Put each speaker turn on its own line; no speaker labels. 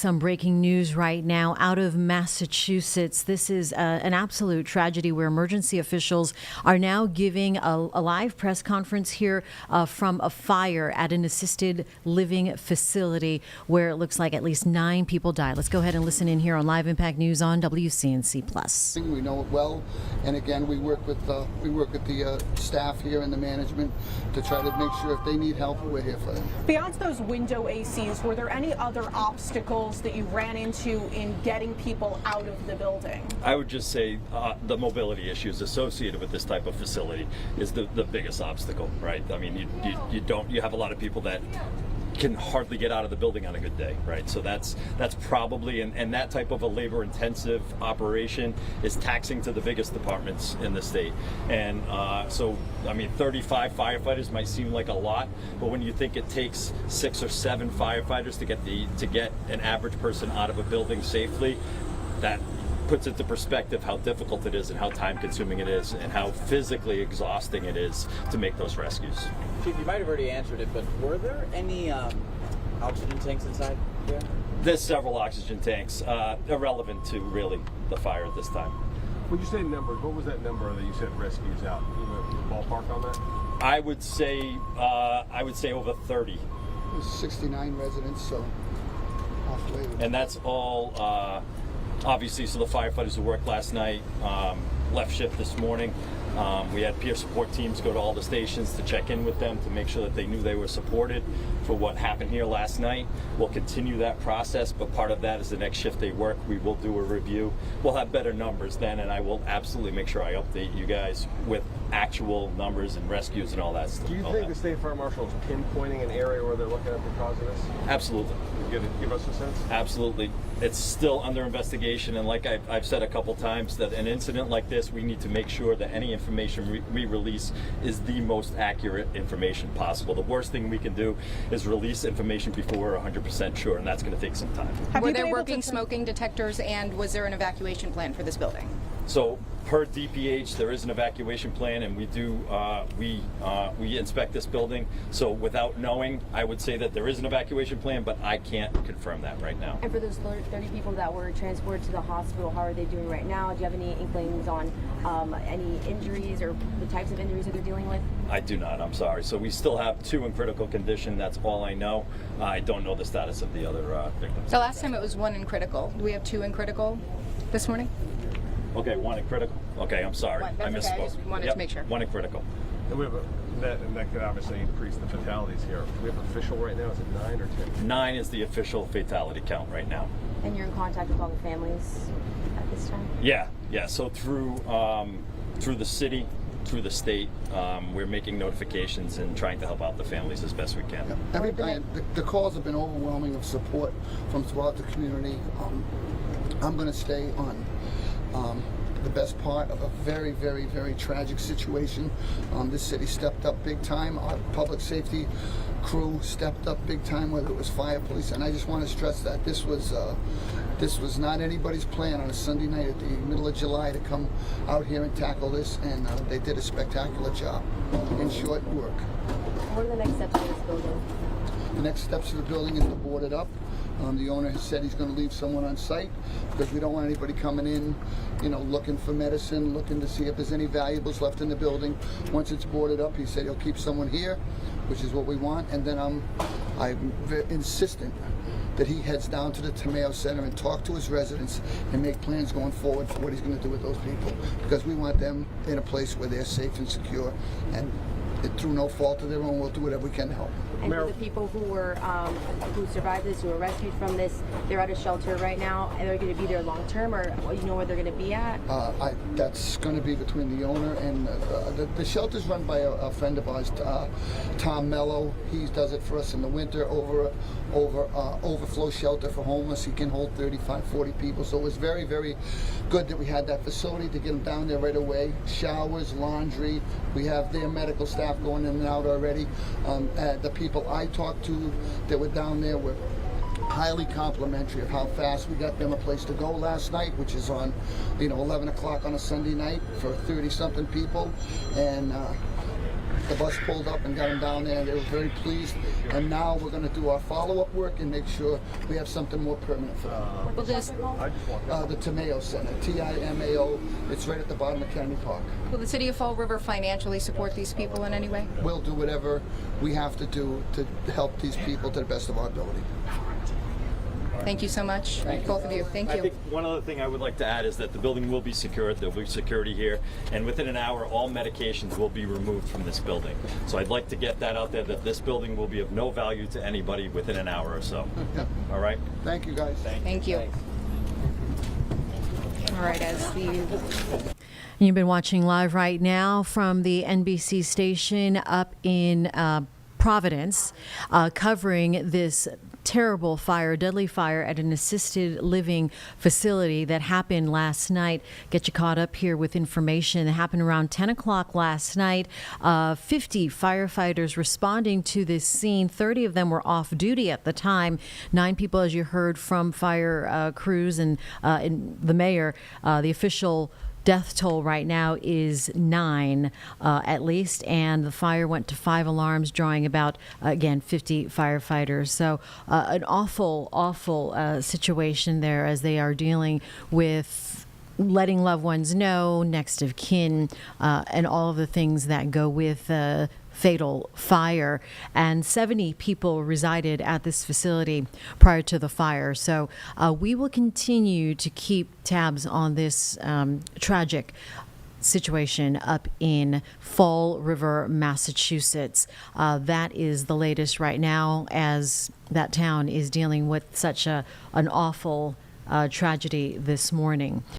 Some breaking news right now out of Massachusetts. This is an absolute tragedy where emergency officials are now giving a live press conference here from a fire at an assisted living facility where it looks like at least 9 people died. Let's go ahead and listen in here on Live Impact News on WCNC+.
We know it well, and again, we work with the staff here and the management to try to make sure if they need help, we're here for them.
Beyond those window ACs, were there any other obstacles that you ran into in getting people out of the building?
I would just say the mobility issues associated with this type of facility is the biggest obstacle, right? I mean, you have a lot of people that can hardly get out of the building on a good day, right? So that's probably, and that type of a labor-intensive operation is taxing to the biggest departments in the state. And so, I mean, 35 firefighters might seem like a lot, but when you think it takes 6 or 7 firefighters to get an average person out of a building safely, that puts into perspective how difficult it is and how time-consuming it is and how physically exhausting it is to make those rescues.
Chief, you might have already answered it, but were there any oxygen tanks inside there?
There's several oxygen tanks, irrelevant to really the fire at this time.
When you say numbers, what was that number that you said rescues out? You know, ballpark on that?
I would say over 30.
There's 69 residents, so halfway.
And that's all. Obviously, so the firefighters who worked last night left shift this morning. We had peer support teams go to all the stations to check in with them to make sure that they knew they were supported for what happened here last night. We'll continue that process, but part of that is the next shift they work. We will do a review. We'll have better numbers then, and I will absolutely make sure I update you guys with actual numbers and rescues and all that stuff.
Do you think the state fire marshal is pinpointing an area where they're looking at the cause of this?
Absolutely.
Give us a sense?
Absolutely. It's still under investigation, and like I've said a couple times, that an incident like this, we need to make sure that any information we release is the most accurate information possible. The worst thing we can do is release information before we're 100% sure, and that's going to take some time.
Were there working smoking detectors, and was there an evacuation plan for this building?
So, per DPH, there is an evacuation plan, and we do we inspect this building. So, without knowing, I would say that there is an evacuation plan, but I can't confirm that right now.
And for those 30 people that were transported to the hospital, how are they doing right now? Do you have any inklings on any injuries or the types of injuries that they're dealing with?
I do not. I'm sorry. So we still have 2 in critical condition. That's all I know. I don't know the status of the other victims.
The last time it was 1 in critical. Do we have 2 in critical this morning?
Okay, 1 in critical. Okay, I'm sorry. I misspoke.
Okay, I just wanted to make sure.
1 in critical.
And we have that could obviously increase the fatalities here. Do we have official right now? Is it 9 or 10?
9 is the official fatality count right now.
And you're in contact with all the families at this time?
Yeah. So through the city, through the state, we're making notifications and trying to help out the families as best we can.
Yeah. The calls have been overwhelming of support from throughout the community. I'm going to stay on the best part of a very, very, very tragic situation. This city stepped up big time. Our public safety crew stepped up big time, whether it was fire, police, and I just want to stress that this was not anybody's plan on a Sunday night at the middle of July to come out here and tackle this, and they did a spectacular job in short work.
What are the next steps for this building?
The next steps of the building is to board it up. The owner has said he's going to leave someone on site because we don't want anybody coming in, looking for medicine, looking to see if there's any valuables left in the building. Once it's boarded up, he said he'll keep someone here, which is what we want. And then I'm insistent that he heads down to the Tomeo Center and talk to his residents and make plans going forward for what he's going to do with those people, because we want them in a place where they're safe and secure, and through no fault of their own, we'll do whatever we can to help.
And for the people who were who survived this, who were rescued from this, they're at a shelter right now, and they're going to be there long term, or you know where they're going to be at?
That's going to be between the owner and the shelter's run by a friend of ours, Tom Mello. He does it for us in the winter, overflow shelter for homeless. He can hold 35, 40 people. So it was very, very good that we had that facility to get them down there right away. Showers, laundry. We have their medical staff going in and out already. The people I talked to that were down there were highly complimentary of how fast we got them a place to go last night, which is on 11 o'clock on a Sunday night for 30-something people. And The bus pulled up and got them down there. They were very pleased. And now we're going to do our follow-up work and make sure we have something more permanent for them.
Will this,
The Timeo Center, Timao. It's right at the bottom of County Park.
will the city of Fall River financially support these people in any way?
We'll do whatever we have to do to help these people to the best of our ability.
Thank you so much, both of you. Thank
I
you.
think one other thing I would like to add is that the building will be secured. There'll be security here, and within an hour, all medications will be removed from this building. So I'd like to get that out there, that this building will be of no value to anybody within an hour or so.
Yeah.
All right?
Thank you, guys.
Thank you. All right, as the
You've been watching live right now from the NBC station up in Providence, covering this terrible fire, deadly fire at an assisted living facility that happened last night. Get you caught up here with information that happened around 10 o'clock last night. 50 firefighters responding to this scene. 30 of them were off duty at the time. 9 people, as you heard from fire crews and the mayor. The official death toll right now is 9 at least, and the fire went to 5 alarms, drawing about, again, 50 firefighters. So an awful situation there as they are dealing with letting loved ones know, next of kin, and all of the things that go with fatal fire. And 70 people resided at this facility prior to the fire. So we will continue to keep tabs on this tragic situation up in Fall River, Massachusetts. That is the latest right now, as that town is dealing with such an awful tragedy this morning.